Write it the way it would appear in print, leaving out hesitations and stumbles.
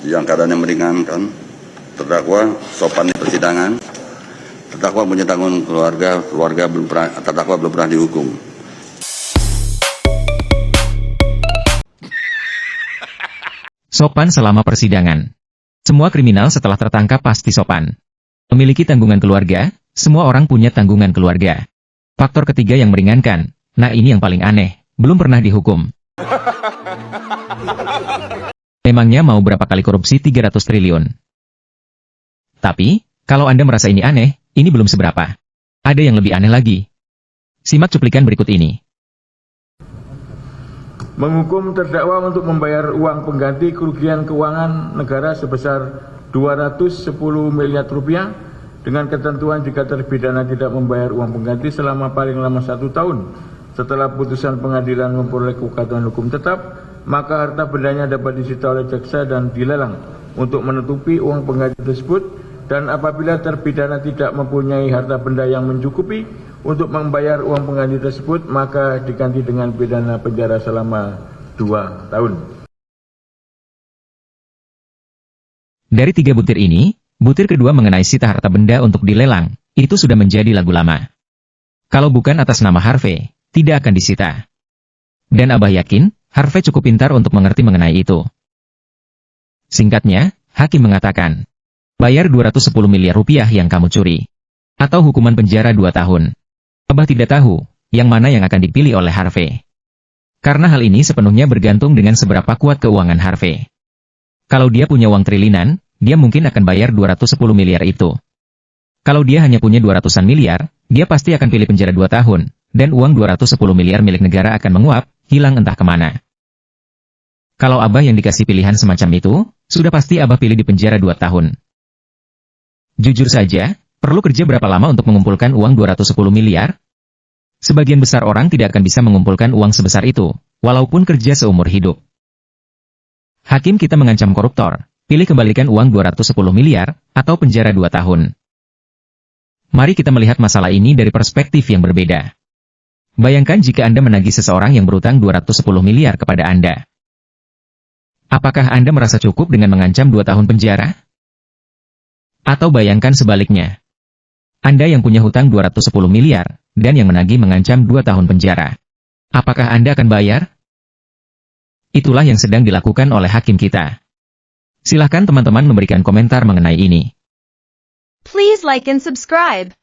yang keadaannya meringankan, terdakwa sopan di persidangan, terdakwa punya tanggungan keluarga terdakwa belum pernah dihukum. Sopan selama persidangan. Semua kriminal setelah tertangkap pasti sopan. Memiliki tanggungan keluarga, semua orang punya tanggungan keluarga. Faktor ketiga yang meringankan, nah ini yang paling aneh, belum pernah dihukum. Memangnya mau berapa kali korupsi 300 triliun? Tapi, kalau Anda merasa ini aneh, ini belum seberapa. Ada yang lebih aneh lagi. Simak cuplikan berikut ini. Menghukum terdakwa untuk membayar uang pengganti kerugian keuangan negara sebesar 210 miliar rupiah dengan ketentuan jika terpidana tidak membayar uang pengganti selama paling lama 1 tahun setelah putusan pengadilan memperoleh kekuatan hukum tetap, maka harta bendanya dapat disita oleh jaksa dan dilelang untuk menutupi uang pengganti tersebut, dan apabila terpidana tidak mempunyai harta benda yang mencukupi untuk membayar uang pengganti tersebut, maka diganti dengan pidana penjara selama 2 tahun. Dari 3 butir ini, butir kedua mengenai sita harta benda untuk dilelang, itu sudah menjadi lagu lama. Kalau bukan atas nama Harvey, tidak akan disita. Dan Abah yakin, Harvey cukup pintar untuk mengerti mengenai itu. Singkatnya, hakim mengatakan, bayar 210 miliar rupiah yang kamu curi. Atau hukuman penjara 2 tahun. Abah tidak tahu, yang mana yang akan dipilih oleh Harvey. Karena hal ini sepenuhnya bergantung dengan seberapa kuat keuangan Harvey. Kalau dia punya uang triliunan, dia mungkin akan bayar 210 miliar itu. Kalau dia hanya punya 200-an miliar, dia pasti akan pilih penjara 2 tahun, dan uang 210 miliar milik negara akan menguap, hilang entah kemana. Kalau Abah yang dikasih pilihan semacam itu, sudah pasti Abah pilih di penjara 2 tahun. Jujur saja, perlu kerja berapa lama untuk mengumpulkan uang 210 miliar? Sebagian besar orang tidak akan bisa mengumpulkan uang sebesar itu, walaupun kerja seumur hidup. Hakim kita mengancam koruptor, pilih kembalikan uang 210 miliar, atau penjara 2 tahun. Mari kita melihat masalah ini dari perspektif yang berbeda. Bayangkan jika Anda menagih seseorang yang berutang 210 miliar kepada Anda. Apakah Anda merasa cukup dengan mengancam 2 tahun penjara? Atau bayangkan sebaliknya. Anda yang punya hutang 210 miliar, dan yang menagih mengancam 2 tahun penjara. Apakah Anda akan bayar? Itulah yang sedang dilakukan oleh hakim kita. Silahkan teman-teman memberikan komentar mengenai ini. Please like and subscribe.